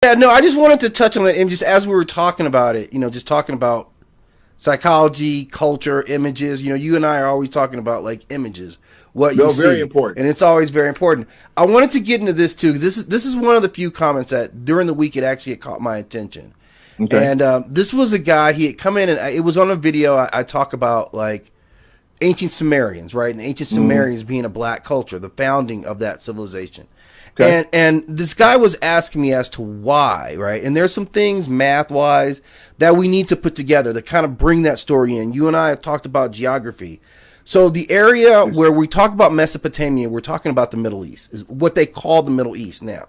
Yeah, no, I just wanted to touch on it, and just as we were talking about it, just talking about psychology, culture, images. You and I are always talking about like images, what you No, very see, important. and it's always very important. I wanted to get into this too. 'Cause this is one of the few comments that during the week it actually caught my attention. Okay. And this was a guy. He had come in, and it was on a video. I talk about like ancient Sumerians, right? And ancient Hmm. Sumerians being a black culture, the founding of that civilization. Okay. And this guy was asking me as to why, right? And there's some things math wise that we need to put together to kind of bring that story in. You and I have talked about geography. So the area Yes. where we talk about Mesopotamia, we're talking about the Middle East, is what they call the Middle East now.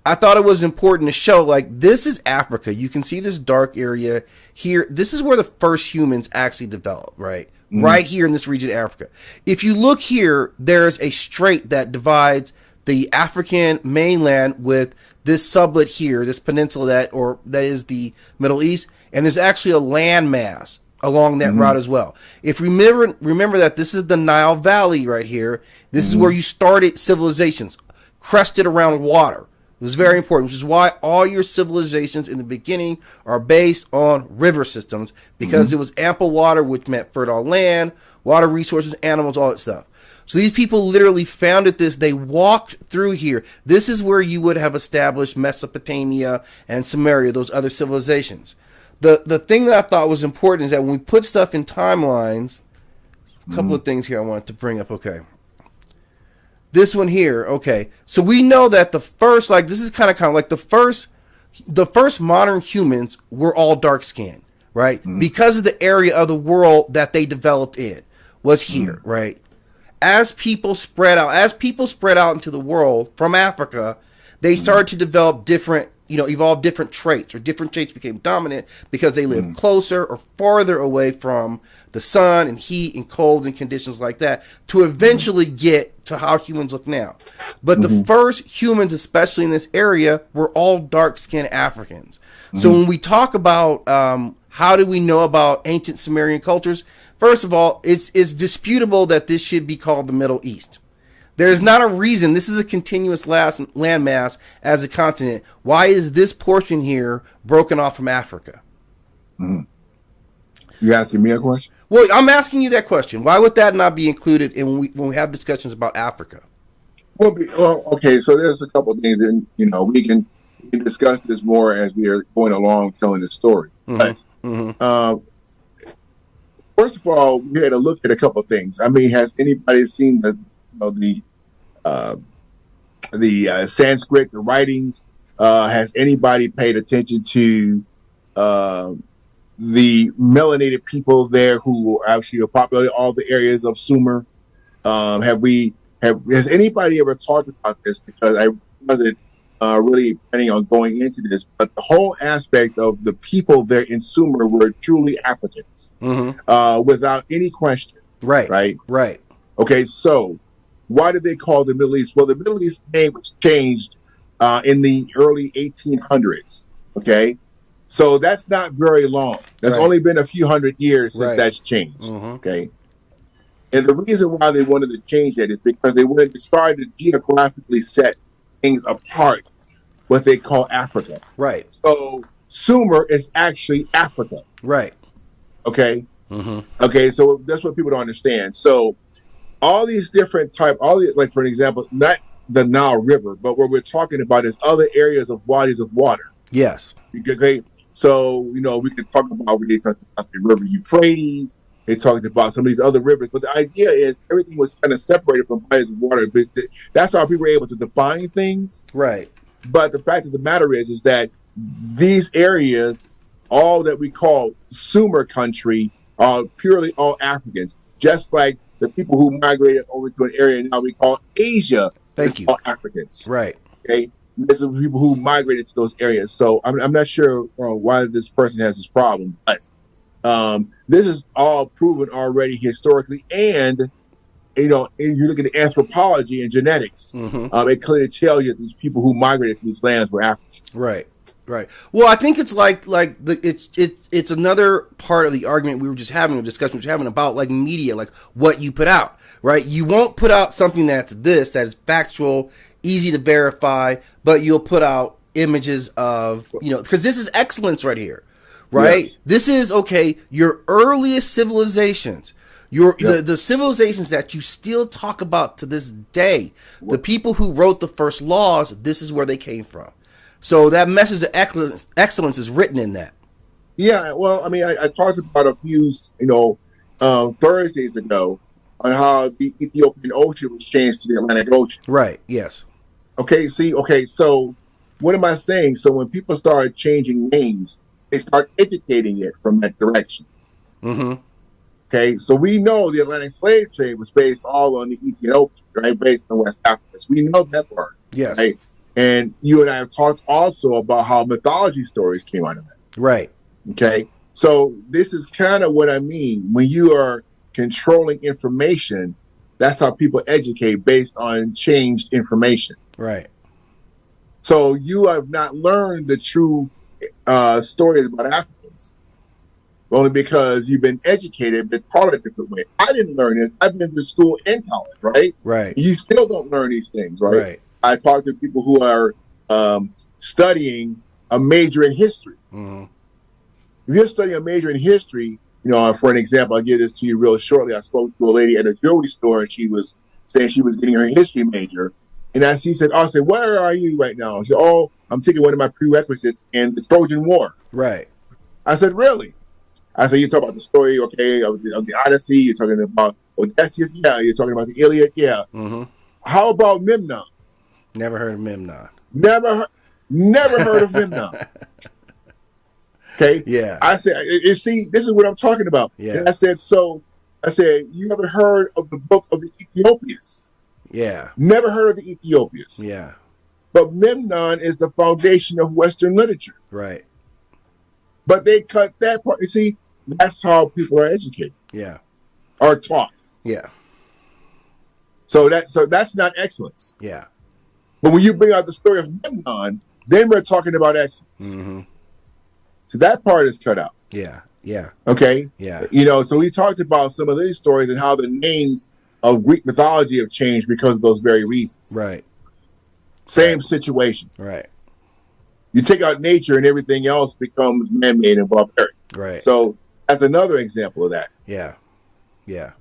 I thought it was important to show like this is Africa. You can see this dark area here. This is where the first humans actually developed, right? Hmm. Right here in this region of Africa. If you look here, there's a strait that divides the African mainland with this sublet here, this peninsula that is the Middle East, and there's actually a landmass along that Hmm. route as well. If remember that this is the Nile Valley right here. This is where Hmm. you started civilizations, crested around water. It was very important, which is why all your civilizations in the beginning are based on river systems because Hmm. it was ample water, which meant fertile land, water resources, animals, all that stuff. So these people literally founded this. They walked through here. This is where you would have established Mesopotamia and Sumeria, those other civilizations. The thing that I thought was important is that when we put stuff in timelines, a couple Hmm. of things here I wanted to bring up. Okay. This one here, okay. So we know that the first, like this is kind of like the first modern humans were all dark skinned, right? Hmm. Because of the area of the world that they developed in was Hmm. here, right? As people spread out into the world from Africa, they Hmm. started to develop different, evolve different traits, or different traits became dominant because they lived Hmm. closer or farther away from the sun and heat and cold and conditions like that to Hmm. eventually get to how humans look now. But the Hmm. first humans, especially in this area, were all dark-skinned Africans. So Hmm. when we talk about how do we know about ancient Sumerian cultures, first of all, it's disputable that this should be called the Middle East. There's not a reason. This is a continuous landmass as a continent. Why is this portion here broken off from Africa? Hmm. You asking me a question? Well, I'm asking you that question. Why would that not be included in when we have discussions about Africa? Well, okay. So there's a couple of things, and we can discuss this more as we are going along telling the story. But Mm-hmm. Mm-hmm. uh, first of all, we had to look at a couple of things. I mean, has anybody seen uh, the Sanskrit, the writings? Has anybody paid attention to uh, the melanated people there who actually populated all the areas of Sumer? Has anybody ever talked about this? Because I wasn't really planning on going into this, but the whole aspect of the people there in Sumer were truly Africans, Mm-hmm. without any question, Right. right? Right. Okay, so why did they call the Middle East? Well, the Middle East name was changed in the early 1800s. Okay, so that's not very long. That's Right. only been a few hundred years since Right. that's changed. Mm-hmm. Okay, and the reason why they wanted to change that is because they wanted to start to geographically set things apart, what they call Africa. Right. So Sumer is actually Africa. Right. Okay, Mm-hmm. okay, so that's what people don't understand. So all these different like for an example, not the Nile River, but what we're talking about is other areas of bodies of water. Yes. Okay, so we can talk about when they talked about the River Euphrates. They talked about some of these other rivers, but the idea is everything was kind of separated from bodies of water. But that's how people were able to define things. Right. But the fact of the matter is that these areas, all that we call Sumer country, are purely all Africans. Just like the people who migrated over to an area now we call Asia, Thank is you. all Africans. Right. Okay, there's some people who migrated to those areas. So I'm not sure why this person has this problem, but this is all proven already historically, and if you look at the anthropology and genetics, Mm-hmm. it clearly tells you that these people who migrated to these lands were Africans. Right. Right. Well, I think it's it's another part of the argument we were just having, a discussion we were having about like media, like what you put out. Right. You won't put out something that is factual, easy to verify, but you'll put out images of, because this is excellence right here, right? Yes. This is, okay, your earliest civilizations, the civilizations that you still talk about to this day, the people who wrote the first laws, this is where they came from. So that message of excellence is written in that. Yeah, well, I mean, I talked about a few, Thursdays ago on how the Ethiopian Ocean was changed to the Atlantic Ocean. Right, yes. Okay, so what am I saying? So when people start changing names, they start educating it from that direction. Mm-hmm. Okay, so we know the Atlantic slave trade was based all on the Ethiopian, right? Based on West Africa. We know that part, Yes. right? And you and I have talked also about how mythology stories came out of that. Right. Okay, so this is kind of what I mean. When you are controlling information, that's how people educate based on changed information. Right. So you have not learned the true stories about Africans, only because you've been educated but taught a different way. I didn't learn this. I've been to school and college, right? Right. You still don't learn these things, right? Right. I talk to people who are studying a major in history. Mm-hmm. If you're studying a major in history, for an example, I'll give this to you real shortly. I spoke to a lady at a jewelry store, and she was saying she was getting her history major. And as she said, I said, where are you right now? She said, oh, I'm taking one of my prerequisites in the Trojan War. Right. I said, really? I said, you talk about the story, okay, of the Odyssey. You're talking about Odysseus. Yeah. You're talking about the Iliad. Yeah. Mm-hmm. How about Memnon? Never heard of Memnon. Never heard of Memnon. Okay. Yeah. I said, you see, this is what I'm talking about. Yeah. And I said, you ever heard of the book of the Ethiopians? Yeah. Never heard of the Ethiopians. Yeah. But Memnon is the foundation of Western literature. Right. But they cut that part. You see, that's how people are educated. Yeah. Are taught. Yeah. So that's not excellence. Yeah. But when you bring out the story of Memnon, then we're talking about excellence. Mm-hmm. So that part is cut out. Yeah. Yeah. Okay. Yeah. So we talked about some of these stories and how the names of Greek mythology have changed because of those very reasons. Right. Same situation. Right. You take out nature and everything else becomes man-made and barbaric. Right. So that's another example of that. Yeah. Yeah.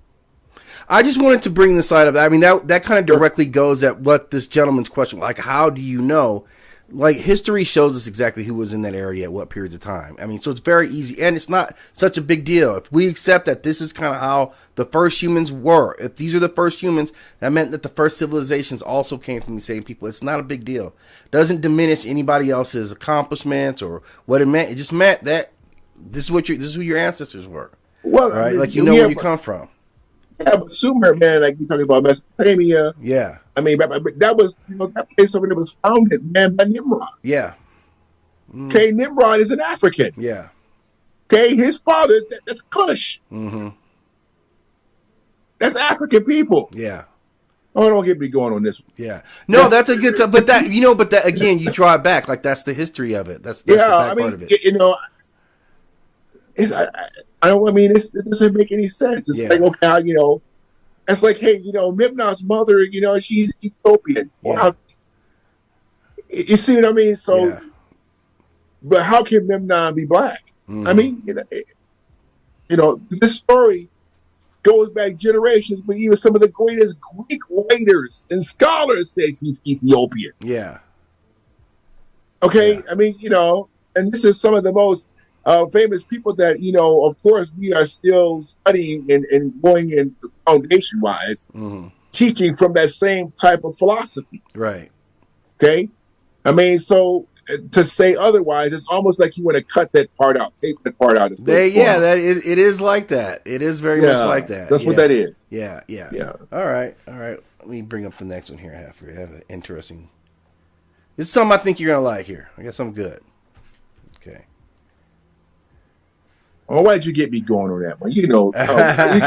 I just wanted to bring the side of that. I mean, that kind of directly goes at what this gentleman's question, like, how do you know? Like, history shows us exactly who was in that area at what periods of time. I mean, so it's very easy, and it's not such a big deal. If we accept that this is kind of how the first humans were, if these are the first humans, that meant that the first civilizations also came from the same people. It's not a big deal. It doesn't diminish anybody else's accomplishments or what it meant. It just meant that this is who your ancestors were. Well, right? I mean, Like, where you come from. Yeah, but Sumer, man, like you're talking about Mesopotamia. Yeah. I mean, but that was, that place over there was founded, man, by Nimrod. Yeah. Okay, Nimrod is an African. Yeah. Okay, his father, that's Kush. Mm-hmm. That's African people. Yeah. Oh, don't get me going on this one. Yeah. No, that's a good, but that again, you draw it back. Like, that's the history of it. That's the back part of it. It doesn't make any sense. It's like, okay, it's like, hey, Memnon's mother, she's Ethiopian. Yeah. Wow. You see what I mean? So, but how can Memnon be black? Mm-hmm. I mean, this story goes back generations, but even some of the greatest Greek writers and scholars say he's Ethiopian. Yeah. Okay, yeah. I mean, and this is some of the most famous people that, of course, we are still studying and going in foundation-wise, teaching from that same type of philosophy. Right. Okay? I mean, so to say otherwise, it's almost like you want to cut that part out, take that part out. It is like that. It is very much like that. That's what that is. Yeah. All right. Let me bring up the next one here. I have an interesting. This is something I think you're going to like here. I guess I'm good. Okay. Oh, why'd you get me going on that one? You try